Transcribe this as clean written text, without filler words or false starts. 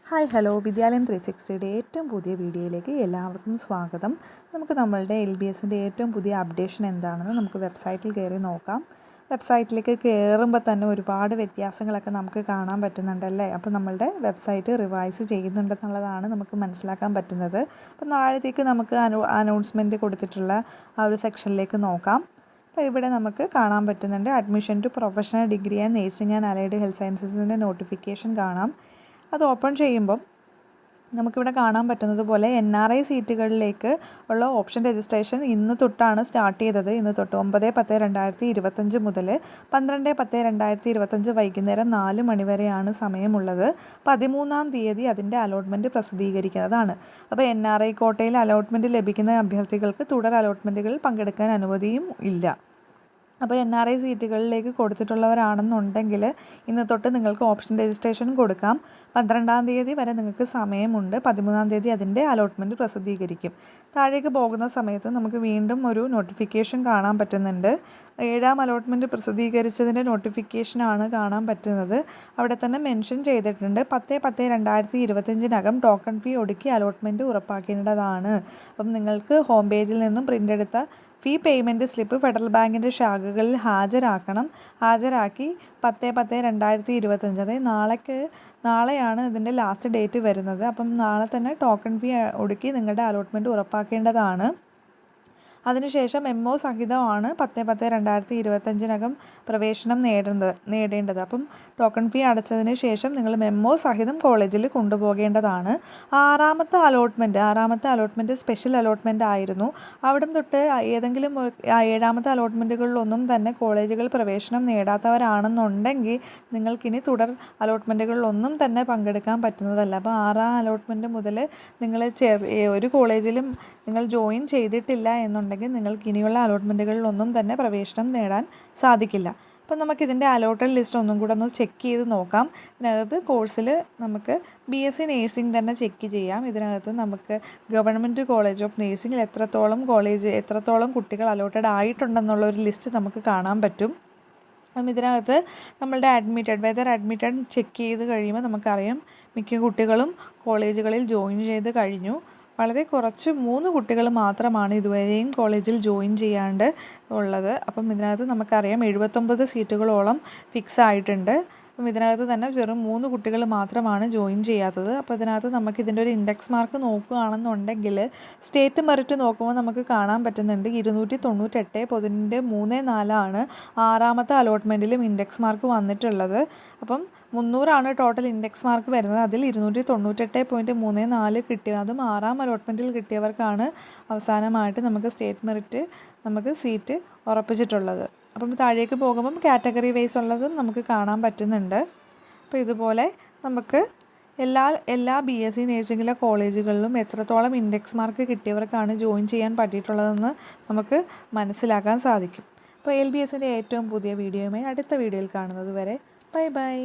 Hi hello വിദ്യാലയം 360യുടെ ഏറ്റവും പുതിയ വീഡിയോയിലേക്ക് എല്ലാവർക്കും സ്വാഗതം. നമുക്ക് നമ്മളുടെ LBSൻ്റെ ഏറ്റവും പുതിയ അപ്ഡേഷൻ എന്താണെന്ന് നമുക്ക് വെബ്സൈറ്റിൽ കയറി നോക്കാം. വെബ്സൈറ്റിലേക്ക് കയറുമ്പോൾ തന്നെ ഒരുപാട് വ്യത്യാസങ്ങളൊക്കെ നമുക്ക് കാണാൻ പറ്റുന്നുണ്ടല്ലേ. അപ്പോൾ നമ്മളുടെ വെബ്സൈറ്റ് റിവൈസ് ചെയ്യുന്നുണ്ടെന്നുള്ളതാണ് നമുക്ക് മനസ്സിലാക്കാൻ പറ്റുന്നത്. അപ്പോൾ നാളത്തേക്ക് നമുക്ക് അനൗൺസ്മെൻറ്റ് കൊടുത്തിട്ടുള്ള ആ ഒരു സെക്ഷനിലേക്ക് നോക്കാം. അപ്പോൾ ഇവിടെ നമുക്ക് കാണാൻ പറ്റുന്നുണ്ട് admission to professional degree and nursing and allied health സയൻസസിൻ്റെ നോട്ടിഫിക്കേഷൻ കാണാം. അത് ഓപ്പൺ ചെയ്യുമ്പം നമുക്കിവിടെ കാണാൻ പറ്റുന്നത് പോലെ NRI സീറ്റുകളിലേക്ക് ഉള്ള ഓപ്ഷൻ രജിസ്ട്രേഷൻ ഇന്ന് തൊട്ടാണ് സ്റ്റാർട്ട് ചെയ്തത്. ഇന്ന് തൊട്ട് 9/10/2025 മുതൽ 12/10/2025 വൈകുന്നേരം 4 മണി വരെയാണ് സമയമുള്ളത്. 13-ാം തീയതി അതിൻ്റെ അലോട്ട്മെൻറ്റ് പ്രസിദ്ധീകരിക്കുന്നതാണ്. അപ്പോൾ NRI കോട്ടയിൽ അലോട്ട്മെൻറ്റ് ലഭിക്കുന്ന അഭ്യർത്ഥികൾക്ക് തുടർ അലോട്ട്മെൻറ്റുകളിൽ പങ്കെടുക്കാൻ അനുമതിയും ഇല്ല. അപ്പോൾ NRI സീറ്റുകളിലേക്ക് കൊടുത്തിട്ടുള്ളവരാണെന്നുണ്ടെങ്കിൽ ഇന്ന് തൊട്ട് നിങ്ങൾക്ക് ഓപ്ഷൻ രജിസ്ട്രേഷൻ കൊടുക്കാം. 12-ാം തീയതി വരെ നിങ്ങൾക്ക് സമയമുണ്ട്. 13-ാം തീയതി അതിൻ്റെ അലോട്ട്മെൻറ്റ് പ്രസിദ്ധീകരിക്കും. താഴേക്ക് പോകുന്ന സമയത്ത് നമുക്ക് വീണ്ടും ഒരു നോട്ടിഫിക്കേഷൻ കാണാൻ പറ്റുന്നുണ്ട്. 7-ാം അലോട്ട്മെൻറ്റ് പ്രസിദ്ധീകരിച്ചതിൻ്റെ നോട്ടിഫിക്കേഷനാണ് കാണാൻ പറ്റുന്നത്. അവിടെ തന്നെ മെൻഷൻ ചെയ്തിട്ടുണ്ട് 10/10/2025 ടോക്കൺ ഫീ ഒടുക്കി അലോട്ട്മെൻറ്റ് ഉറപ്പാക്കേണ്ടതാണ്. അപ്പം നിങ്ങൾക്ക് ഹോം പേജിൽ നിന്നും പ്രിൻ്റ് എടുത്ത ഫീ പേയ്മെൻറ്റ് സ്ലിപ്പ് ഫെഡറൽ ബാങ്കിൻ്റെ ശാഖകളിൽ ഹാജരാക്കി 10/10/2025 അതായത് നാളെയാണ് ഇതിൻ്റെ ലാസ്റ്റ് ഡേറ്റ് വരുന്നത്. അപ്പം നാളെ തന്നെ ടോക്കൺ ഫീ ഒടുക്കി നിങ്ങളുടെ അലോട്ട്മെൻറ്റ് ഉറപ്പാക്കേണ്ടതാണ്. അതിനുശേഷം മെമ്മോ സഹിതമാണ് 10/10/2025 പ്രവേശനം നേടേണ്ടത്. അപ്പം ടോക്കൺ ഫീ അടച്ചതിന് ശേഷം നിങ്ങൾ മെമ്മോ സഹിതം കോളേജിൽ കൊണ്ടുപോകേണ്ടതാണ്. ആറാമത്തെ അലോട്ട്മെൻറ്റ് സ്പെഷ്യൽ അലോട്ട്മെൻറ്റ് ആയിരുന്നു. അവിടം തൊട്ട് ഏതെങ്കിലും 7-ാമത്തെ അലോട്ട്മെൻറ്റുകളിലൊന്നും തന്നെ കോളേജുകൾ പ്രവേശനം നേടാത്തവരാണെന്നുണ്ടെങ്കിൽ നിങ്ങൾക്കിനി തുടർ അലോട്ട്മെൻറ്റുകളിലൊന്നും തന്നെ പങ്കെടുക്കാൻ പറ്റുന്നതല്ല. അപ്പോൾ 6-ാം അലോട്ട്മെൻറ്റ് മുതൽ നിങ്ങൾ ഒരു കോളേജിലും നിങ്ങൾ ജോയിൻ ചെയ്തിട്ടില്ല എന്നുണ്ടെങ്കിൽ നിങ്ങൾക്ക് ഇനിയുള്ള അലോട്ട്മെൻറ്റുകളിലൊന്നും തന്നെ പ്രവേശനം നേടാൻ സാധിക്കില്ല. അപ്പോൾ നമുക്കിതിൻ്റെ അലോട്ടഡ് ലിസ്റ്റ് ഒന്നും കൂടെ ഒന്ന് ചെക്ക് ചെയ്ത് നോക്കാം. ഇതിനകത്ത് കോഴ്സിൽ നമുക്ക് BSc നേഴ്സിംഗ് തന്നെ ചെക്ക് ചെയ്യാം. ഇതിനകത്ത് നമുക്ക് ഗവൺമെൻറ് കോളേജ് ഓഫ് നേഴ്സിംഗിൽ എത്രത്തോളം കുട്ടികൾ അലോട്ടഡ് ആയിട്ടുണ്ടെന്നുള്ളൊരു ലിസ്റ്റ് നമുക്ക് കാണാൻ പറ്റും. അപ്പം ഇതിനകത്ത് നമ്മളുടെ അഡ്മിറ്റഡ് ചെക്ക് ചെയ്ത് കഴിയുമ്പോൾ നമുക്കറിയാം മിക്ക കുട്ടികളും കോളേജുകളിൽ ജോയിൻ ചെയ്ത് കഴിഞ്ഞു. വളരെ കുറച്ച് 3 കുട്ടികൾ മാത്രമാണ് ഇതുവരെയും കോളേജിൽ ജോയിൻ ചെയ്യാണ്ട് ഉള്ളത്. അപ്പം ഇതിനകത്ത് നമുക്കറിയാം 79 സീറ്റുകളോളം ഫിക്സ് ആയിട്ടുണ്ട്. അപ്പം ഇതിനകത്ത് തന്നെ വെറും 3 കുട്ടികൾ മാത്രമാണ് ജോയിൻ ചെയ്യാത്തത്. അപ്പോൾ ഇതിനകത്ത് നമുക്ക് ഇതിൻ്റെ ഒരു ഇൻഡെക്സ് മാർക്ക് നോക്കുകയാണെന്നുണ്ടെങ്കിൽ സ്റ്റേറ്റ് മെറിറ്റ് നോക്കുമ്പോൾ നമുക്ക് കാണാൻ പറ്റുന്നുണ്ട് 298 പൊതിൻ്റെ 3-4 6-ാമത്തെ അലോട്ട്മെൻറ്റിലും ഇൻഡെക്സ് മാർക്ക് വന്നിട്ടുള്ളത്. അപ്പം 300 ടോട്ടൽ ഇൻഡെക്സ് മാർക്ക് വരുന്നത്. അതിൽ 298.34 കിട്ടിയത് അതും 6-ാം അലോട്ട്മെൻറ്റിൽ കിട്ടിയവർക്കാണ് അവസാനമായിട്ട് നമുക്ക് സ്റ്റേറ്റ് മെറിറ്റ് നമുക്ക് സീറ്റ് ഉറപ്പിച്ചിട്ടുള്ളത്. അപ്പം താഴേക്ക് പോകുമ്പം കാറ്റഗറി വൈസ് ഉള്ളതും നമുക്ക് കാണാൻ പറ്റുന്നുണ്ട്. അപ്പോൾ ഇതുപോലെ നമുക്ക് എല്ലാ BSc നേഴ്സിംഗിലെ കോളേജുകളിലും എത്രത്തോളം ഇൻഡെക്സ് മാർക്ക് കിട്ടിയവർക്കാണ് ജോയിൻ ചെയ്യാൻ പറ്റിയിട്ടുള്ളതെന്ന് നമുക്ക് മനസ്സിലാക്കാൻ സാധിക്കും. അപ്പോൾ LBSൻ്റെ ഏറ്റവും പുതിയ വീഡിയോയുമായി അടുത്ത വീഡിയോയിൽ കാണുന്നത് വരെ ബൈ.